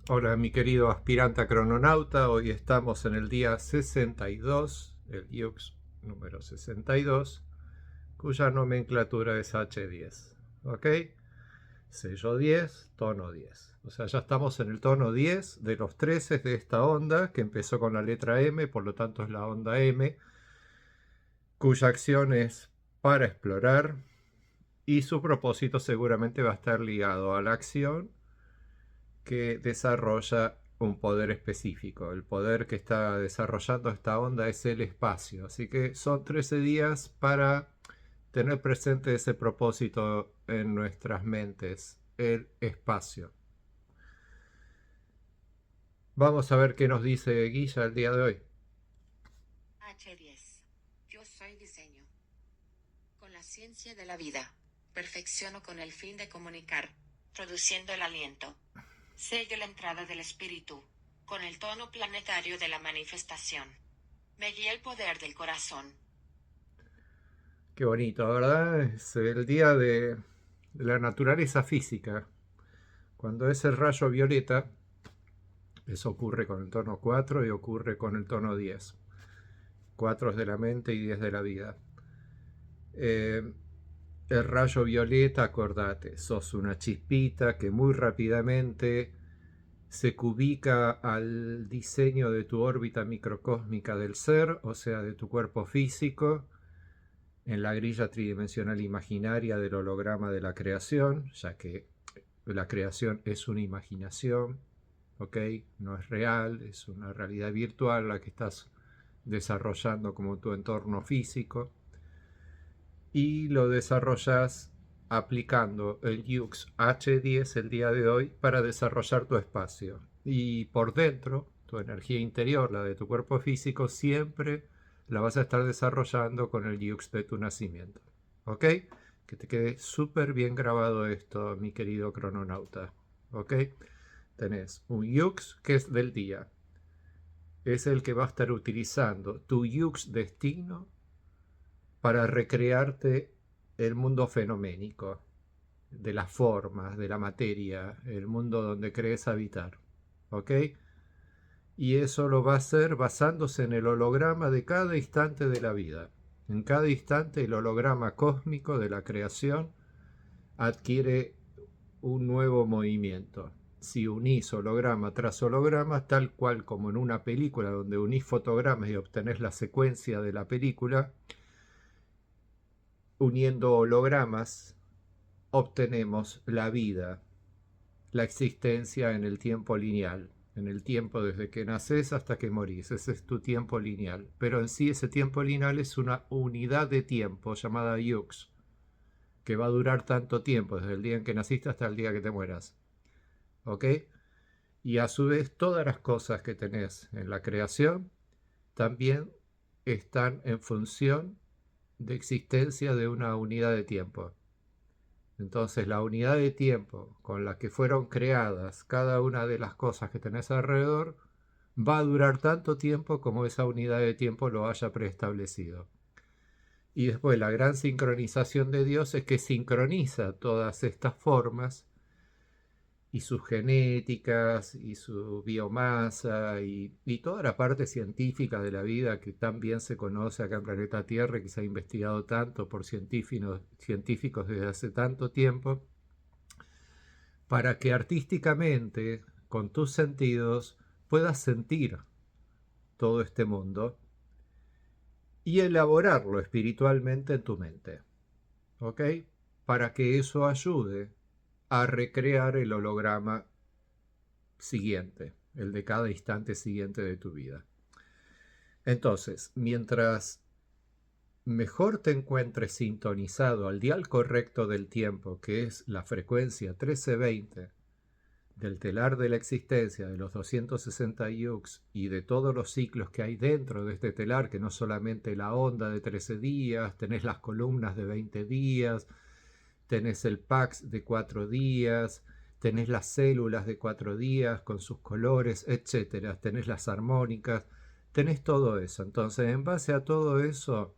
Hola, mi querido aspirante a crononauta. Hoy estamos en el día 62, el IUX número 62, cuya nomenclatura es H10. ¿Ok? Sello 10, tono 10. O sea, ya estamos en el tono 10 de los 13 de esta onda, que empezó con la letra M, por lo tanto es la onda M, cuya acción es para explorar y su propósito seguramente va a estar ligado a la acción que desarrolla un poder específico. El poder que está desarrollando esta onda es el espacio. Así que son 13 días para tener presente ese propósito en nuestras mentes, el espacio. Vamos a ver qué nos dice Guilla el día de hoy. H10. Yo soy diseño. Con la ciencia de la vida. Perfecciono con el fin de comunicar. Produciendo el aliento. Sello la entrada del espíritu. Con el tono planetario de la manifestación. Me guía el poder del corazón. Qué bonito, ¿verdad? Es el día de la naturaleza física. Cuando es el rayo violeta, eso ocurre con el tono 4 y ocurre con el tono 10. 4 es de la mente y 10 de la vida. Eh, el rayo violeta, acordate, sos una chispita que muy rápidamente se cubica al diseño de tu órbita microcósmica del ser, o sea, de tu cuerpo físico, en la grilla tridimensional imaginaria del holograma de la creación, ya que la creación es una imaginación, ¿ok? No es real, es una realidad virtual la que estás desarrollando como tu entorno físico. Y lo desarrollas aplicando el UX H10 el día de hoy para desarrollar tu espacio. Y por dentro, tu energía interior, la de tu cuerpo físico, siempre la vas a estar desarrollando con el UX de tu nacimiento. ¿Ok? Que te quede súper bien grabado esto, mi querido crononauta. ¿Ok? Tenés un UX que es del día. Es el que va a estar utilizando tu UX destino para recrearte el mundo fenoménico, de las formas, de la materia, el mundo donde crees habitar. ¿Ok? Y eso lo va a hacer basándose en el holograma de cada instante de la vida. En cada instante el holograma cósmico de la creación adquiere un nuevo movimiento. Si unís holograma tras holograma, tal cual como en una película donde unís fotogramas y obtenés la secuencia de la película, uniendo hologramas obtenemos la vida, la existencia en el tiempo lineal, en el tiempo desde que naces hasta que morís. Ese es tu tiempo lineal. Pero en sí ese tiempo lineal es una unidad de tiempo llamada Yux, que va a durar tanto tiempo, desde el día en que naciste hasta el día que te mueras. ¿Ok? Y a su vez todas las cosas que tenés en la creación también están en función de existencia de una unidad de tiempo. Entonces la unidad de tiempo con la que fueron creadas cada una de las cosas que tenés alrededor va a durar tanto tiempo como esa unidad de tiempo lo haya preestablecido. Y después la gran sincronización de Dios es que sincroniza todas estas formas y sus genéticas y su biomasa y toda la parte científica de la vida que tan bien se conoce acá en planeta Tierra y que se ha investigado tanto por científicos desde hace tanto tiempo, para que artísticamente, con tus sentidos, puedas sentir todo este mundo y elaborarlo espiritualmente en tu mente. ¿Ok? Para que eso ayude a recrear el holograma siguiente, el de cada instante siguiente de tu vida. Entonces, mientras mejor te encuentres sintonizado al dial correcto del tiempo, que es la frecuencia 1320, del telar de la existencia, de los 260 yux y de todos los ciclos que hay dentro de este telar, que no solamente la onda de 13 días, tenés las columnas de 20 días, tenés el PAX de 4 días, tenés las células de 4 días con sus colores, etcétera, tenés las armónicas, tenés todo eso. Entonces, en base a todo eso,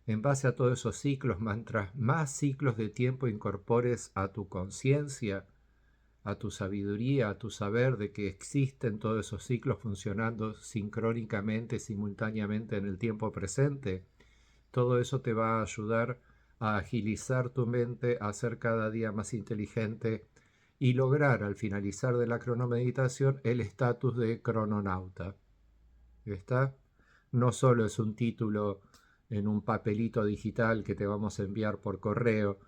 en base a todos esos ciclos, mientras más ciclos de tiempo incorpores a tu conciencia, a tu sabiduría, a tu saber de que existen todos esos ciclos funcionando sincrónicamente, simultáneamente en el tiempo presente, todo eso te va a ayudar a agilizar tu mente, a ser cada día más inteligente y lograr al finalizar de la cronomeditación el estatus de crononauta. ¿Está? No solo es un título en un papelito digital que te vamos a enviar por correo,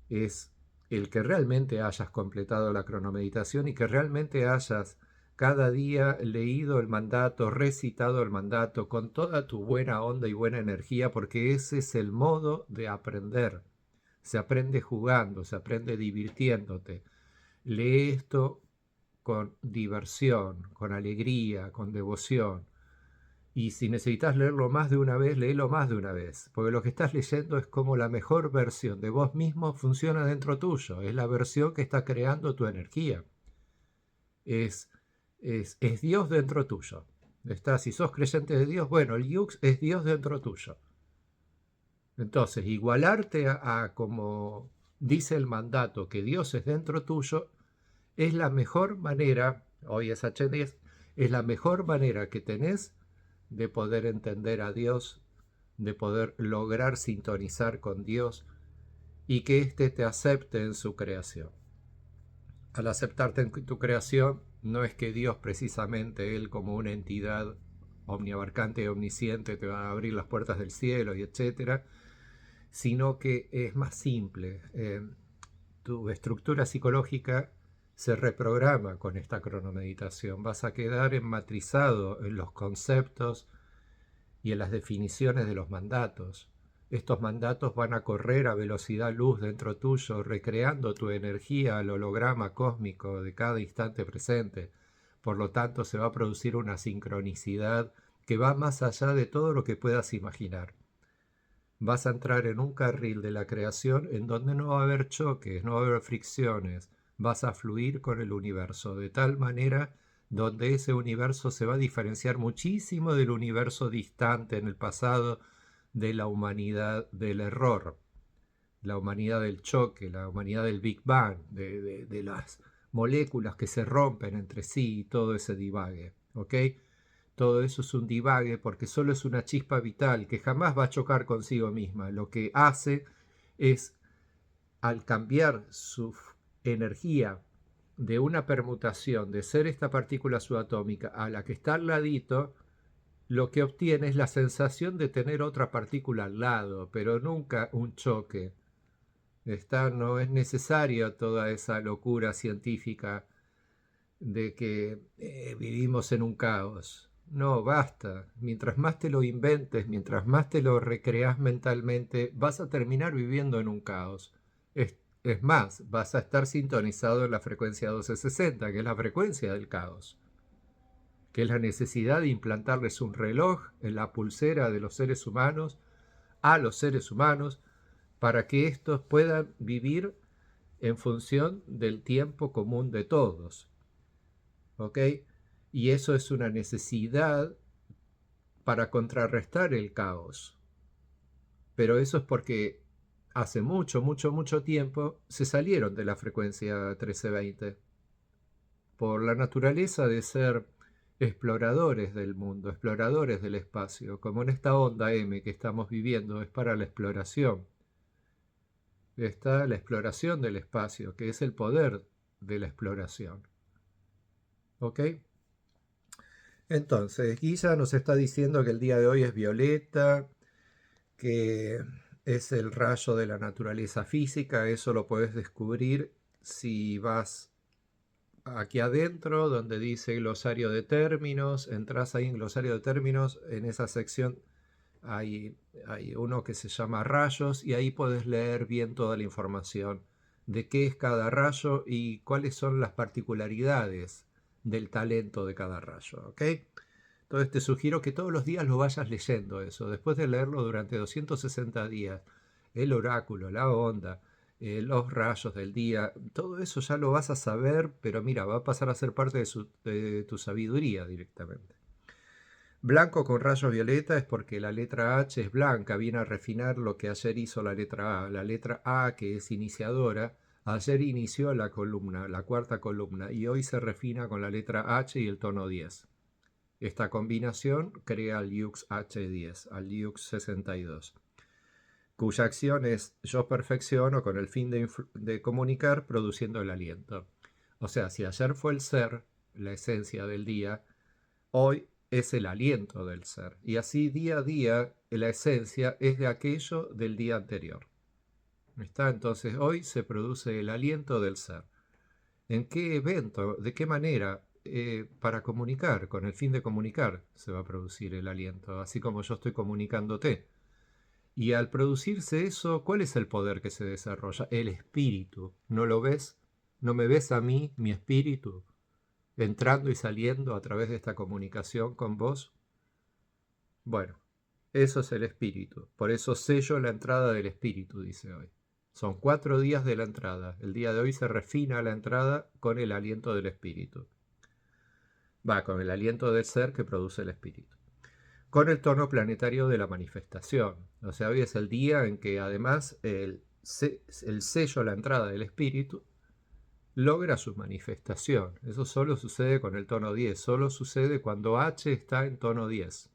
es el que realmente hayas completado la cronomeditación y que realmente hayas cada día leído el mandato, recitado el mandato con toda tu buena onda y buena energía, porque ese es el modo de aprender. Se aprende jugando, se aprende divirtiéndote. Lee esto con diversión, con alegría, con devoción. Y si necesitas leerlo más de una vez, léelo más de una vez, porque lo que estás leyendo es como la mejor versión de vos mismo funciona dentro tuyo, es la versión que está creando tu energía. Es, es Dios dentro tuyo. Está, si sos creyente de Dios, bueno, el Yux es Dios dentro tuyo. Entonces, igualarte a como dice el mandato, que Dios es dentro tuyo, es la mejor manera, hoy es H10, es la mejor manera que tenés de poder entender a Dios, de poder lograr sintonizar con Dios y que éste te acepte en su creación. Al aceptarte en tu creación, no es que Dios precisamente, Él como una entidad omniabarcante y omnisciente te va a abrir las puertas del cielo y etcétera, sino que es más simple. Tu estructura psicológica se reprograma con esta cronomeditación. Vas a quedar enmatrizado en los conceptos y en las definiciones de los mandatos. Estos mandatos van a correr a velocidad luz dentro tuyo, recreando tu energía al holograma cósmico de cada instante presente. Por lo tanto, se va a producir una sincronicidad que va más allá de todo lo que puedas imaginar. Vas a entrar en un carril de la creación en donde no va a haber choques, no va a haber fricciones. Vas a fluir con el universo de tal manera donde ese universo se va a diferenciar muchísimo del universo distante en el pasado de la humanidad del error, la humanidad del choque, la humanidad del Big Bang, de las moléculas que se rompen entre sí y todo ese divague, ¿ok? Todo eso es un divague porque solo es una chispa vital que jamás va a chocar consigo misma. Lo que hace es, al cambiar su energía de una permutación de ser esta partícula subatómica a la que está al ladito, lo que obtiene es la sensación de tener otra partícula al lado, pero nunca un choque. No es necesaria toda esa locura científica de que vivimos en un caos. No, basta. Mientras más te lo inventes, mientras más te lo recreas mentalmente, vas a terminar viviendo en un caos. Es más, vas a estar sintonizado en la frecuencia 1260, que es la frecuencia del caos, que es la necesidad de implantarles un reloj en la pulsera de los seres humanos, a los seres humanos, para que estos puedan vivir en función del tiempo común de todos. ¿Ok? Y eso es una necesidad para contrarrestar el caos. Pero eso es porque hace mucho, mucho, mucho tiempo se salieron de la frecuencia 1320. Por la naturaleza de ser exploradores del mundo, exploradores del espacio, como en esta onda M que estamos viviendo, es para la exploración. Está la exploración del espacio, que es el poder de la exploración. ¿Ok? Entonces, Guilla nos está diciendo que el día de hoy es violeta, que es el rayo de la naturaleza física. Eso lo puedes descubrir si vas aquí adentro, donde dice glosario de términos. Entras ahí en glosario de términos, en esa sección hay uno que se llama rayos, y ahí puedes leer bien toda la información de qué es cada rayo y cuáles son las particularidades del talento de cada rayo, ¿ok? Entonces te sugiero que todos los días lo vayas leyendo eso, después de leerlo durante 260 días, el oráculo, la onda, los rayos del día, todo eso ya lo vas a saber, pero mira, va a pasar a ser parte de tu sabiduría directamente. Blanco con rayos violeta es porque la letra H es blanca, viene a refinar lo que ayer hizo la letra A. La letra A, que es iniciadora, Ayer inició la columna, la cuarta columna, y hoy se refina con la letra H y el tono 10. Esta combinación crea al Yux H10, al Yux 62, cuya acción es yo perfecciono con el fin de comunicar produciendo el aliento. O sea, si ayer fue el ser, la esencia del día, hoy es el aliento del ser. Y así día a día la esencia es de aquello del día anterior. ¿Está? Entonces hoy se produce el aliento del ser. ¿En qué evento? ¿De qué manera? Para comunicar, con el fin de comunicar se va a producir el aliento, así como yo estoy comunicándote. Y al producirse eso, ¿cuál es el poder que se desarrolla? El espíritu. ¿No lo ves? ¿No me ves a mí, mi espíritu, entrando y saliendo a través de esta comunicación con vos? Bueno, eso es el espíritu. Por eso sello la entrada del espíritu, dice hoy. Son 4 días de la entrada. El día de hoy se refina la entrada con el aliento del espíritu. Va, con el aliento del ser que produce el espíritu. Con el tono planetario de la manifestación. O sea, hoy es el día en que además el sello, la entrada del espíritu, logra su manifestación. Eso solo sucede con el tono 10. Solo sucede cuando H está en tono 10.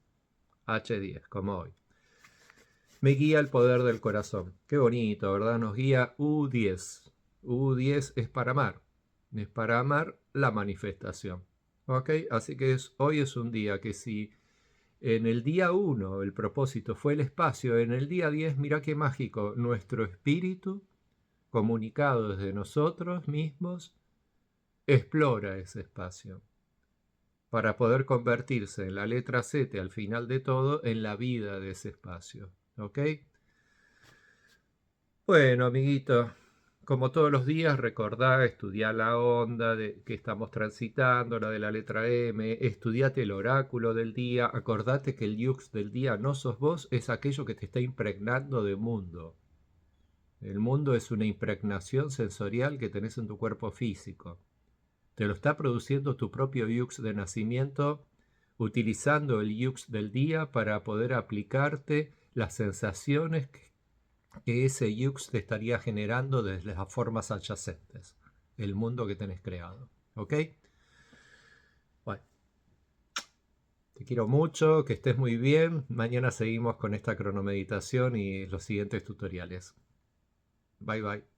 H10, como hoy. Me guía el poder del corazón. Qué bonito, ¿verdad? Nos guía U10. U10 es para amar. Es para amar la manifestación. ¿Ok? Así que hoy es un día que si en el día 1 el propósito fue el espacio, en el día 10, mira qué mágico, nuestro espíritu, comunicado desde nosotros mismos, explora ese espacio para poder convertirse en la letra Z al final de todo en la vida de ese espacio. ¿Ok? Bueno, amiguito, como todos los días, recordá, estudiá la onda que estamos transitando, la de la letra M, estudiate el oráculo del día, acordate que el yux del día no sos vos, es aquello que te está impregnando de mundo. El mundo es una impregnación sensorial que tenés en tu cuerpo físico. Te lo está produciendo tu propio yux de nacimiento, utilizando el yux del día para poder aplicarte las sensaciones que ese yux te estaría generando desde las formas adyacentes, el mundo que tenés creado. ¿Ok? Bueno, te quiero mucho, que estés muy bien. Mañana seguimos con esta cronomeditación y los siguientes tutoriales. Bye bye.